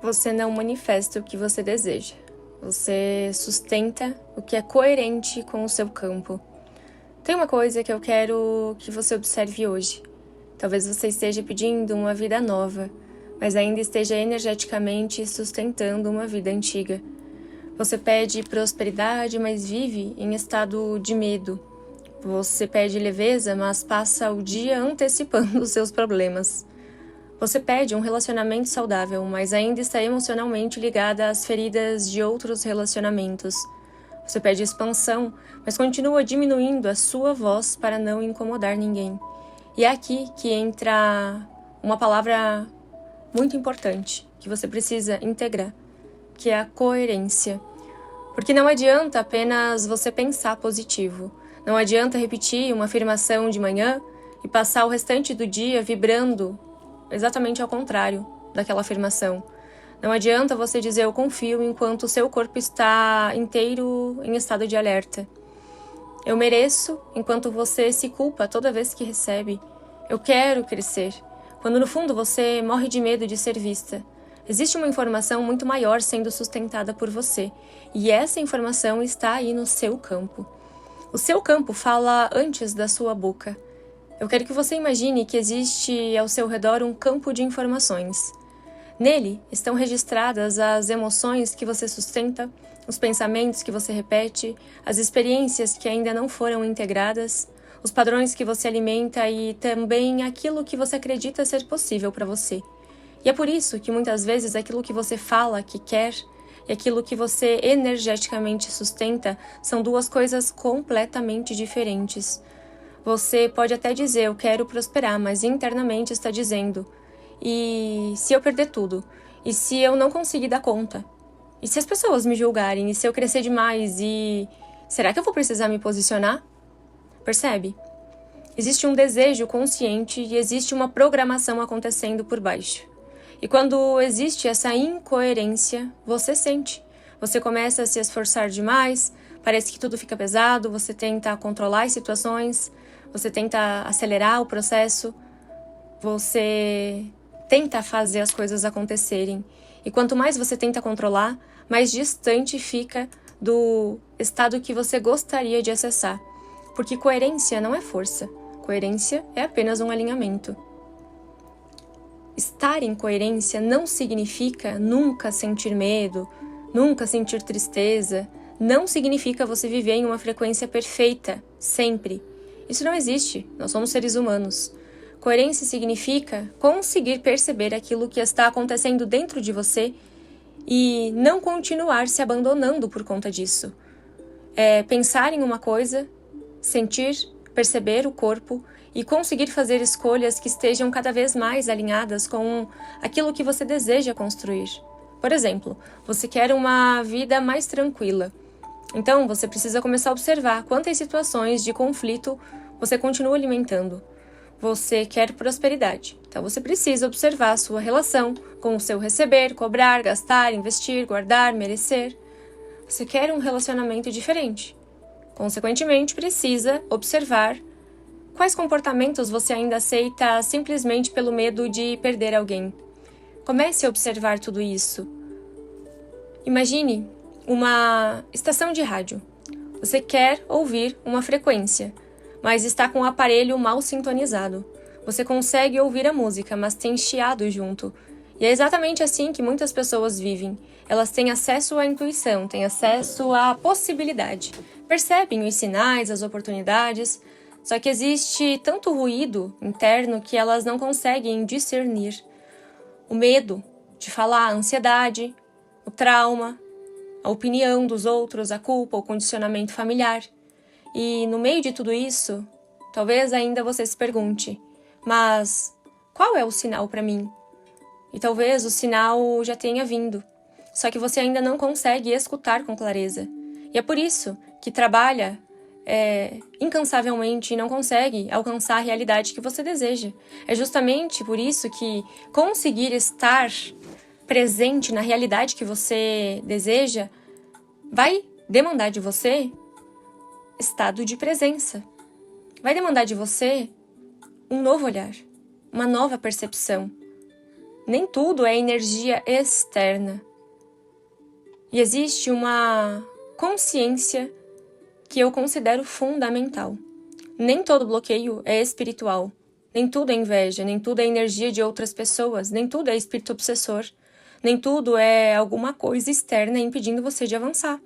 Você não manifesta o que você deseja. Você sustenta o que é coerente com o seu campo. Tem uma coisa que eu quero que você observe hoje. Talvez você esteja pedindo uma vida nova, mas ainda esteja energeticamente sustentando uma vida antiga. Você pede prosperidade, mas vive em estado de medo. Você pede leveza, mas passa o dia antecipando os seus problemas. Você pede um relacionamento saudável, mas ainda está emocionalmente ligada às feridas de outros relacionamentos. Você pede expansão, mas continua diminuindo a sua voz para não incomodar ninguém. E é aqui que entra uma palavra muito importante, que você precisa integrar, que é a coerência. Porque não adianta apenas você pensar positivo. Não adianta repetir uma afirmação de manhã e passar o restante do dia vibrando exatamente ao contrário daquela afirmação. Não adianta você dizer eu confio enquanto o seu corpo está inteiro em estado de alerta. Eu mereço enquanto você se culpa toda vez que recebe. Eu quero crescer, quando no fundo você morre de medo de ser vista. Existe uma informação muito maior sendo sustentada por você, e essa informação está aí no seu campo. O seu campo fala antes da sua boca. Eu quero que você imagine que existe ao seu redor um campo de informações. Nele estão registradas as emoções que você sustenta, os pensamentos que você repete, as experiências que ainda não foram integradas, os padrões que você alimenta e também aquilo que você acredita ser possível para você. E é por isso que muitas vezes aquilo que você fala que quer e aquilo que você energeticamente sustenta são duas coisas completamente diferentes. Você pode até dizer, eu quero prosperar, mas internamente está dizendo, e se eu perder tudo? E se eu não conseguir dar conta? E se as pessoas me julgarem? E se eu crescer demais? E será que eu vou precisar me posicionar? Percebe? Existe um desejo consciente e existe uma programação acontecendo por baixo. E quando existe essa incoerência, você sente. Você começa a se esforçar demais, parece que tudo fica pesado, você tenta controlar as situações, você tenta acelerar o processo, você tenta fazer as coisas acontecerem. E quanto mais você tenta controlar, mais distante fica do estado que você gostaria de acessar. Porque coerência não é força. Coerência é apenas um alinhamento. Estar em coerência não significa nunca sentir medo, nunca sentir tristeza. Não significa você viver em uma frequência perfeita, sempre. Isso não existe, nós somos seres humanos. Coerência significa conseguir perceber aquilo que está acontecendo dentro de você e não continuar se abandonando por conta disso. É pensar em uma coisa, sentir, perceber o corpo e conseguir fazer escolhas que estejam cada vez mais alinhadas com aquilo que você deseja construir. Por exemplo, você quer uma vida mais tranquila. Então, você precisa começar a observar quantas situações de conflito você continua alimentando. Você quer prosperidade. Então, você precisa observar a sua relação com o seu receber, cobrar, gastar, investir, guardar, merecer. Você quer um relacionamento diferente. Consequentemente, precisa observar quais comportamentos você ainda aceita simplesmente pelo medo de perder alguém. Comece a observar tudo isso. Imagine uma estação de rádio. Você quer ouvir uma frequência, mas está com o aparelho mal sintonizado. Você consegue ouvir a música, mas tem chiado junto. E é exatamente assim que muitas pessoas vivem. Elas têm acesso à intuição, têm acesso à possibilidade. Percebem os sinais, as oportunidades, só que existe tanto ruído interno que elas não conseguem discernir. O medo de falar, a ansiedade, o trauma, a opinião dos outros, a culpa, o condicionamento familiar. E no meio de tudo isso, talvez ainda você se pergunte, mas qual é o sinal para mim? E talvez o sinal já tenha vindo, só que você ainda não consegue escutar com clareza. E é por isso que trabalha incansavelmente e não consegue alcançar a realidade que você deseja. É justamente por isso que conseguir estar presente na realidade que você deseja vai demandar de você estado de presença. Vai demandar de você um novo olhar, uma nova percepção. Nem tudo é energia externa. E existe uma consciência que eu considero fundamental. Nem todo bloqueio é espiritual. Nem tudo é inveja, nem tudo é energia de outras pessoas, nem tudo é espírito obsessor. Nem tudo é alguma coisa externa impedindo você de avançar.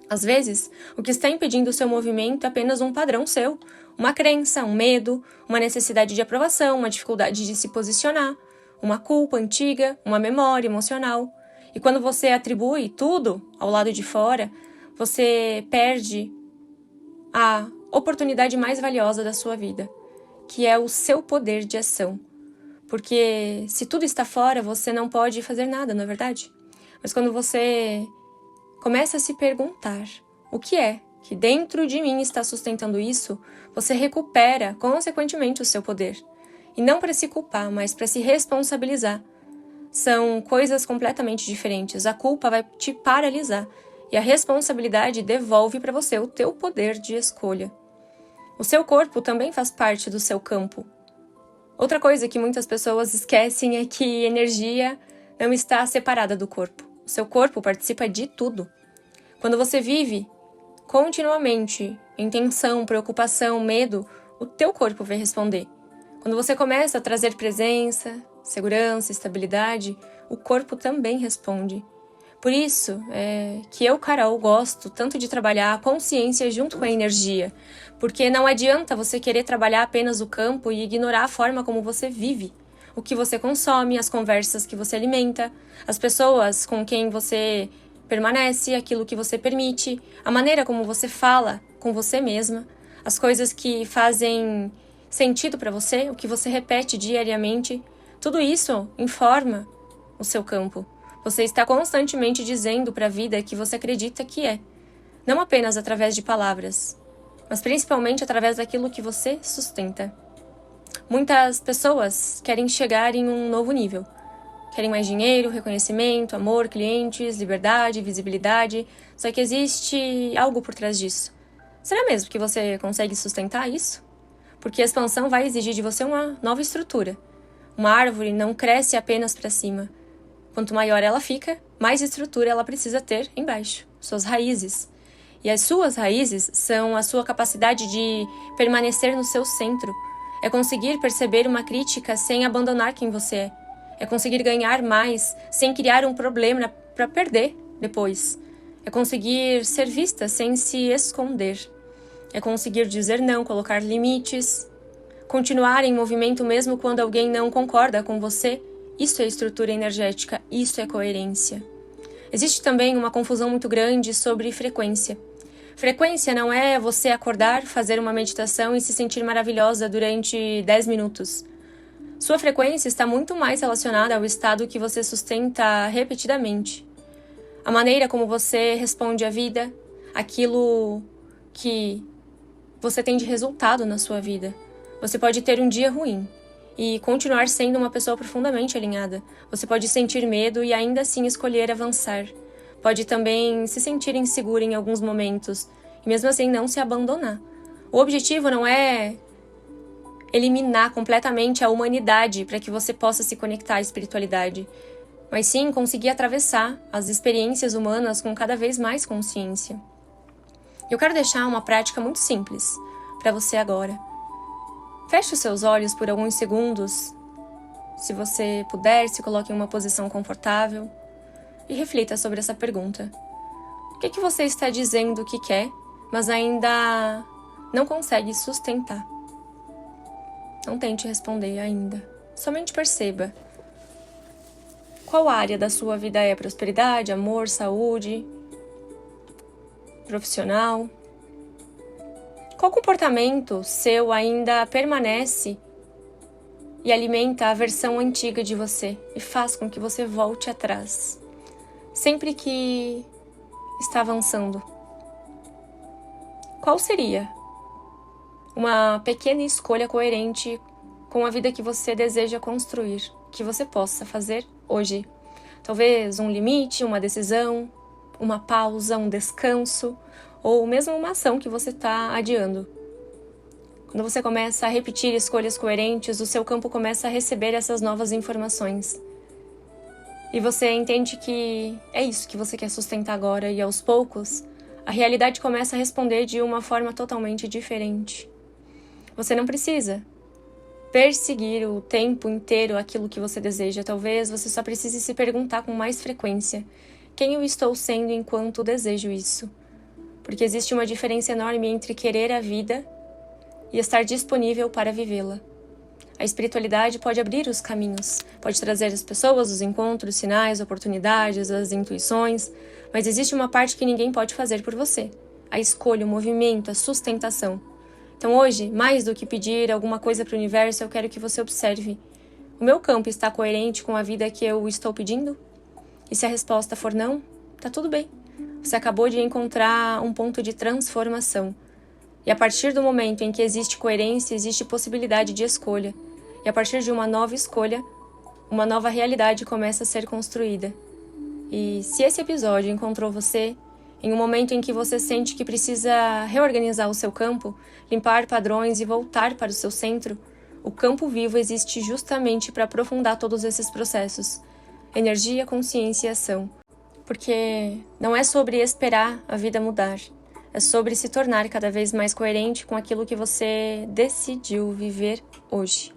Às vezes, o que está impedindo o seu movimento é apenas um padrão seu, uma crença, um medo, uma necessidade de aprovação, uma dificuldade de se posicionar, uma culpa antiga, uma memória emocional. E quando você atribui tudo ao lado de fora, você perde a oportunidade mais valiosa da sua vida, que é o seu poder de ação. Porque se tudo está fora, você não pode fazer nada, não é verdade? Mas quando você começa a se perguntar o que é que dentro de mim está sustentando isso, você recupera, consequentemente, o seu poder. E não para se culpar, mas para se responsabilizar. São coisas completamente diferentes. A culpa vai te paralisar e a responsabilidade devolve para você o teu poder de escolha. O seu corpo também faz parte do seu campo. Outra coisa que muitas pessoas esquecem é que energia não está separada do corpo. O seu corpo participa de tudo. Quando você vive continuamente em tensão, preocupação, medo, o teu corpo vai responder. Quando você começa a trazer presença, segurança, estabilidade, o corpo também responde. Por isso é que eu, Carol, gosto tanto de trabalhar a consciência junto com a energia, porque não adianta você querer trabalhar apenas o campo e ignorar a forma como você vive, o que você consome, as conversas que você alimenta, as pessoas com quem você permanece, aquilo que você permite, a maneira como você fala com você mesma, as coisas que fazem sentido para você, o que você repete diariamente, tudo isso informa o seu campo. Você está constantemente dizendo para a vida que você acredita que é, não apenas através de palavras, mas principalmente através daquilo que você sustenta. Muitas pessoas querem chegar em um novo nível. Querem mais dinheiro, reconhecimento, amor, clientes, liberdade, visibilidade. Só que existe algo por trás disso. Será mesmo que você consegue sustentar isso? Porque a expansão vai exigir de você uma nova estrutura. Uma árvore não cresce apenas para cima. Quanto maior ela fica, mais estrutura ela precisa ter embaixo, suas raízes. E as suas raízes são a sua capacidade de permanecer no seu centro. É conseguir perceber uma crítica sem abandonar quem você é. É conseguir ganhar mais sem criar um problema para perder depois. É conseguir ser vista sem se esconder. É conseguir dizer não, colocar limites. Continuar em movimento mesmo quando alguém não concorda com você. Isso é estrutura energética, isso é coerência. Existe também uma confusão muito grande sobre frequência. Frequência não é você acordar, fazer uma meditação e se sentir maravilhosa durante 10 minutos. Sua frequência está muito mais relacionada ao estado que você sustenta repetidamente. A maneira como você responde à vida, aquilo que você tem de resultado na sua vida. Você pode ter um dia ruim e continuar sendo uma pessoa profundamente alinhada. Você pode sentir medo e ainda assim escolher avançar. Pode também se sentir inseguro em alguns momentos e mesmo assim não se abandonar. O objetivo não é eliminar completamente a humanidade para que você possa se conectar à espiritualidade, mas sim conseguir atravessar as experiências humanas com cada vez mais consciência. Eu quero deixar uma prática muito simples para você agora. Feche os seus olhos por alguns segundos. Se você puder, se coloque em uma posição confortável e reflita sobre essa pergunta. O que você está dizendo que quer, mas ainda não consegue sustentar? Não tente responder ainda. Somente perceba. Qual área da sua vida é prosperidade, amor, saúde, profissional? Qual comportamento seu ainda permanece e alimenta a versão antiga de você e faz com que você volte atrás, sempre que está avançando? Qual seria uma pequena escolha coerente com a vida que você deseja construir, que você possa fazer hoje? Talvez um limite, uma decisão, uma pausa, um descanso, ou mesmo uma ação que você está adiando. Quando você começa a repetir escolhas coerentes, o seu campo começa a receber essas novas informações. E você entende que é isso que você quer sustentar agora, e aos poucos, a realidade começa a responder de uma forma totalmente diferente. Você não precisa perseguir o tempo inteiro aquilo que você deseja. Talvez você só precise se perguntar com mais frequência: quem eu estou sendo enquanto desejo isso? Porque existe uma diferença enorme entre querer a vida e estar disponível para vivê-la. A espiritualidade pode abrir os caminhos, pode trazer as pessoas, os encontros, sinais, oportunidades, as intuições, mas existe uma parte que ninguém pode fazer por você: a escolha, o movimento, a sustentação. Então hoje, mais do que pedir alguma coisa para o universo, eu quero que você observe: o meu campo está coerente com a vida que eu estou pedindo? E se a resposta for não, tá tudo bem. Você acabou de encontrar um ponto de transformação. E a partir do momento em que existe coerência, existe possibilidade de escolha. E a partir de uma nova escolha, uma nova realidade começa a ser construída. E se esse episódio encontrou você em um momento em que você sente que precisa reorganizar o seu campo, limpar padrões e voltar para o seu centro, o Campo Vivo existe justamente para aprofundar todos esses processos. Energia, consciência e ação. Porque não é sobre esperar a vida mudar. É sobre se tornar cada vez mais coerente com aquilo que você decidiu viver hoje.